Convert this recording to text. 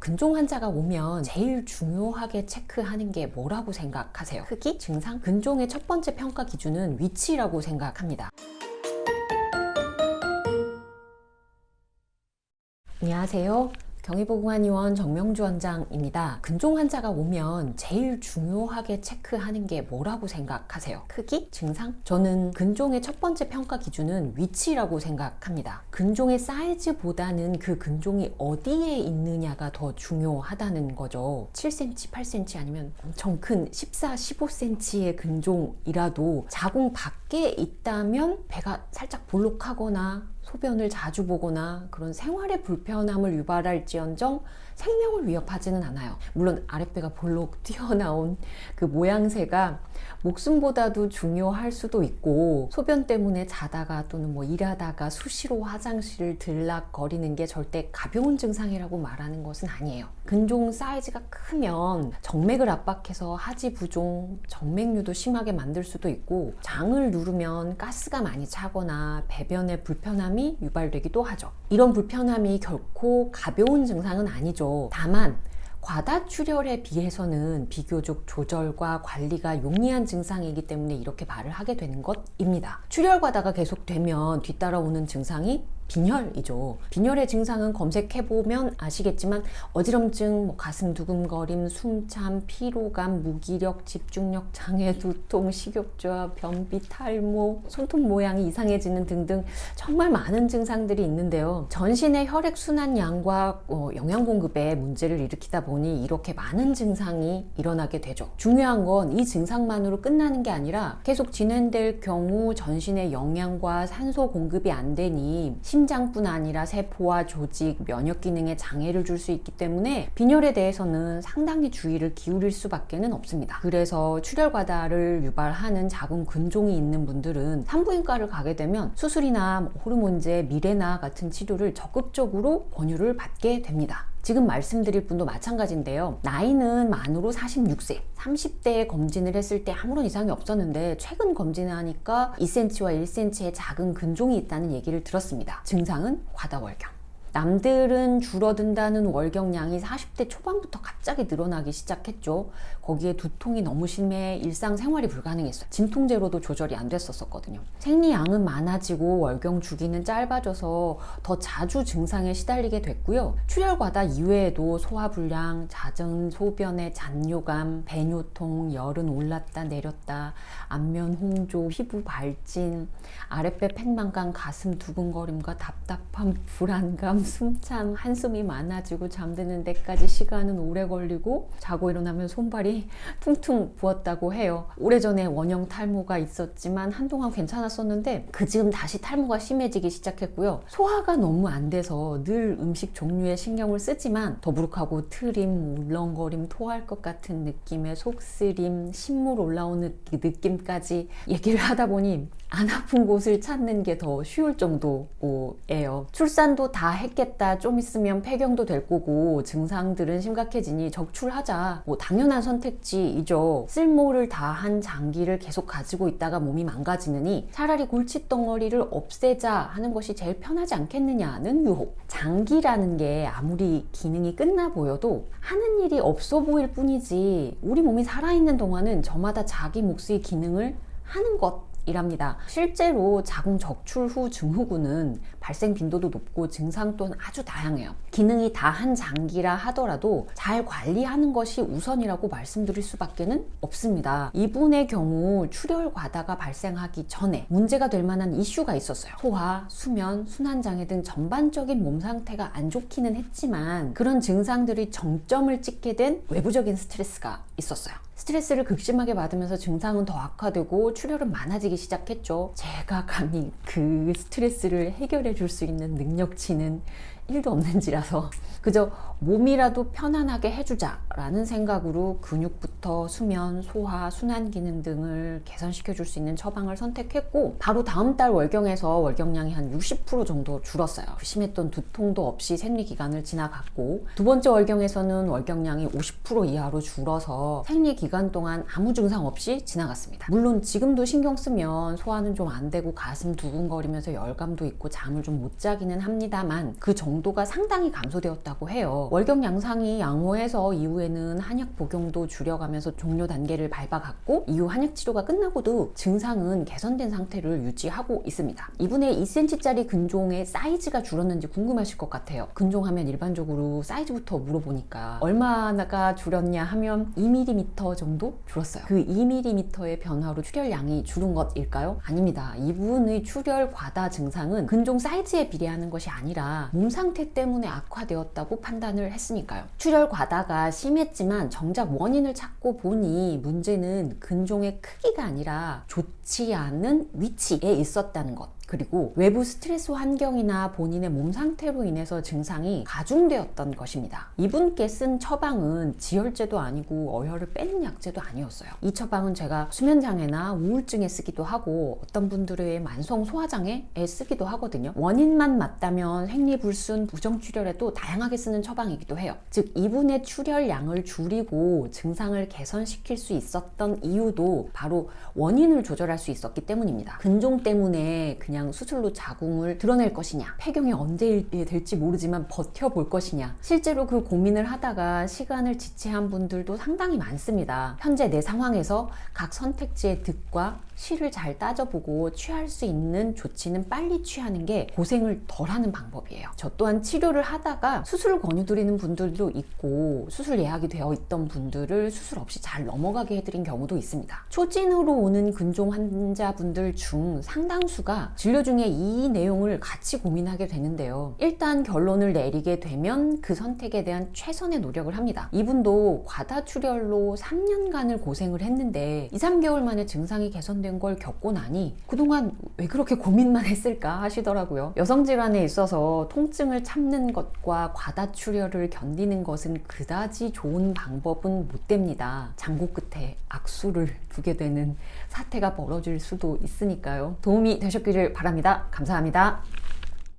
근종 환자가 오면 제일 중요하게 체크하는 게 뭐라고 생각하세요? 크기? 증상? 근종의 첫 번째 평가 기준은 위치라고 생각합니다. 안녕하세요. 경희보건의원 정명주 원장입니다. 근종 환자가 오면 제일 중요하게 체크하는 게 뭐라고 생각하세요? 크기? 증상? 저는 근종의 첫 번째 평가 기준은 위치라고 생각합니다. 근종의 사이즈보다는 그 근종이 어디에 있느냐가 더 중요하다는 거죠. 7cm, 8cm 아니면 엄청 큰 14, 15cm의 근종이라도 자궁 밖에 있다면 배가 살짝 볼록하거나 소변을 자주 보거나 그런 생활에 불편함을 유발할지언정 생명을 위협하지는 않아요. 물론 아랫배가 볼록 튀어나온 그 모양새가 목숨보다도 중요할 수도 있고, 소변 때문에 자다가 또는 일하다가 수시로 화장실을 들락거리는 게 절대 가벼운 증상이라고 말하는 것은 아니에요. 근종 사이즈가 크면 정맥을 압박해서 하지 부종, 정맥류도 심하게 만들 수도 있고, 장을 누르면 가스가 많이 차거나 배변에 불편함이 유발되기도 하죠. 이런 불편함이 결코 가벼운 증상은 아니죠. 다만 과다출혈에 비해서는 비교적 조절과 관리가 용이한 증상이기 때문에 이렇게 말을 하게 되는 것입니다. 출혈 과다가 계속되면 뒤따라오는 증상이 빈혈이죠. 빈혈의 증상은 검색해보면 아시겠지만 어지럼증, 가슴 두근거림, 숨참, 피로감, 무기력, 집중력 장애, 두통, 식욕저하, 변비, 탈모, 손톱 모양이 이상해지는 등등 정말 많은 증상들이 있는데요. 전신의 혈액순환량과 영양 공급에 문제를 일으키다 보니 이렇게 많은 증상이 일어나게 되죠. 중요한 건 이 증상만으로 끝나는 게 아니라 계속 진행될 경우 전신의 영양과 산소 공급이 안 되니 심장뿐 아니라 세포와 조직, 면역 기능에 장애를 줄 수 있기 때문에 빈혈에 대해서는 상당히 주의를 기울일 수밖에는 없습니다. 그래서 출혈 과다를 유발하는 자궁 근종이 있는 분들은 산부인과를 가게 되면 수술이나 호르몬제, 미레나 같은 치료를 적극적으로 권유를 받게 됩니다. 지금 말씀드릴 분도 마찬가지인데요. 나이는 만으로 46세, 30대에 검진을 했을 때 아무런 이상이 없었는데 최근 검진하니까 2cm와 1cm의 작은 근종이 있다는 얘기를 들었습니다. 증상은 과다월경. 남들은 줄어든다는 월경량이 40대 초반부터 갑자기 늘어나기 시작했죠. 거기에 두통이 너무 심해 일상생활이 불가능했어요. 진통제로도 조절이 안 됐었거든요. 생리양은 많아지고 월경 주기는 짧아져서 더 자주 증상에 시달리게 됐고요. 출혈 과다 이외에도 소화불량, 잦은 소변의 잔뇨감, 배뇨통, 열은 올랐다 내렸다, 안면 홍조, 피부 발진, 아랫배 팽만감, 가슴 두근거림과 답답함, 불안감, 숨참, 한숨이 많아지고 잠드는 데까지 시간은 오래 걸리고 자고 일어나면 손발이 퉁퉁 부었다고 해요. 오래전에 원형 탈모가 있었지만 한동안 괜찮았었는데 지금 다시 탈모가 심해지기 시작했고요. 소화가 너무 안 돼서 늘 음식 종류에 신경을 쓰지만 더부룩하고 트림, 울렁거림, 토할 것 같은 느낌의 속쓰림, 신물 올라오는 느낌까지 얘기를 하다 보니 안 아픈 곳을 찾는 게 더 쉬울 정도예요. 출산도 다 했겠다, 좀 있으면 폐경도 될 거고 증상들은 심각해지니 적출하자, 당연한 선택지이죠. 쓸모를 다한 장기를 계속 가지고 있다가 몸이 망가지느니 차라리 골칫덩어리를 없애자 하는 것이 제일 편하지 않겠느냐는 유혹. 장기라는 게 아무리 기능이 끝나 보여도 하는 일이 없어 보일 뿐이지 우리 몸이 살아있는 동안은 저마다 자기 몫의 기능을 하는 것 이랍니다. 실제로 자궁 적출 후 증후군은 발생 빈도도 높고 증상 또한 아주 다양해요. 기능이 다한 장기라 하더라도 잘 관리하는 것이 우선이라고 말씀드릴 수밖에는 없습니다. 이분의 경우 출혈 과다가 발생하기 전에 문제가 될 만한 이슈가 있었어요. 소화, 수면, 순환장애 등 전반적인 몸 상태가 안 좋기는 했지만 그런 증상들이 정점을 찍게 된 외부적인 스트레스가 있었어요. 스트레스를 극심하게 받으면서 증상은 더 악화되고 출혈은 많아지기 시작했죠. 제가 감히 그 스트레스를 해결해 줄 수 있는 능력치는 1도 없는지라서 그저 몸이라도 편안하게 해주자라는 생각으로 근육부터 수면, 소화, 순환 기능 등을 개선시켜 줄 수 있는 처방을 선택했고, 바로 다음 달 월경에서 월경량이 한 60% 정도 줄었어요. 심했던 두통도 없이 생리기간을 지나갔고, 두 번째 월경에서는 월경량이 50% 이하로 줄어서 생리기간 동안 아무 증상 없이 지나갔습니다. 물론 지금도 신경 쓰면 소화는 좀 안 되고 가슴 두근거리면서 열감도 있고 잠을 좀 못 자기는 합니다만 그 정도 정도가 상당히 감소되었다고 해요. 월경 양상이 양호해서 이후에는 한약 복용도 줄여가면서 종료 단계를 밟아갔고, 이후 한약 치료가 끝나고도 증상은 개선된 상태를 유지하고 있습니다. 이분의 2cm짜리 근종의 사이즈가 줄었는지 궁금하실 것 같아요. 근종하면 일반적으로 사이즈부터 물어보니까 얼마나 줄였냐 하면 2mm 정도 줄었어요. 그 2mm의 변화로 출혈량이 줄은 것일까요? 아닙니다. 이분의 출혈 과다 증상은 근종 사이즈에 비례하는 것이 아니라 몸 상태 때문에 악화되었다고 판단을 했으니까요. 출혈 과다가 심했지만 정작 원인을 찾고 보니 문제는 근종의 크기가 아니라 좋지 않은 위치에 있었다는 것, 그리고 외부 스트레스 환경이나 본인의 몸 상태로 인해서 증상이 가중되었던 것입니다. 이분께 쓴 처방은 지혈제도 아니고 어혈을 빼는 약제도 아니었어요. 이 처방은 제가 수면장애나 우울증에 쓰기도 하고 어떤 분들의 만성 소화장애에 쓰기도 하거든요. 원인만 맞다면 생리불순, 부정출혈에도 다양하게 쓰는 처방이기도 해요. 즉 이분의 출혈량을 줄이고 증상을 개선시킬 수 있었던 이유도 바로 원인을 조절할 수 있었기 때문입니다. 근종 때문에 그냥 수술로 자궁을 드러낼 것이냐, 폐경이 언제 될지 모르지만 버텨볼 것이냐, 실제로 그 고민을 하다가 시간을 지체한 분들도 상당히 많습니다. 현재 내 상황에서 각 선택지의 득과 실을 잘 따져보고 취할 수 있는 조치는 빨리 취하는 게 고생을 덜하는 방법이에요. 저 또한 치료를 하다가 수술을 권유드리는 분들도 있고, 수술 예약이 되어 있던 분들을 수술 없이 잘 넘어가게 해드린 경우도 있습니다. 초진으로 오는 근종 환자분들 중 상당수가 진료 중에 이 내용을 같이 고민하게 되는데요. 일단 결론을 내리게 되면 그 선택에 대한 최선의 노력을 합니다. 이분도 과다출혈로 3년간을 고생을 했는데 2, 3개월 만에 증상이 개선된 걸 겪고 나니 그동안 왜 그렇게 고민만 했을까 하시더라고요. 여성질환에 있어서 통증을 참는 것과 과다출혈을 견디는 것은 그다지 좋은 방법은 못 됩니다. 장고 끝에 악수를 두게 되는 사태가 벌어질 수도 있으니까요. 도움이 되셨기를 바랍니다. 감사합니다.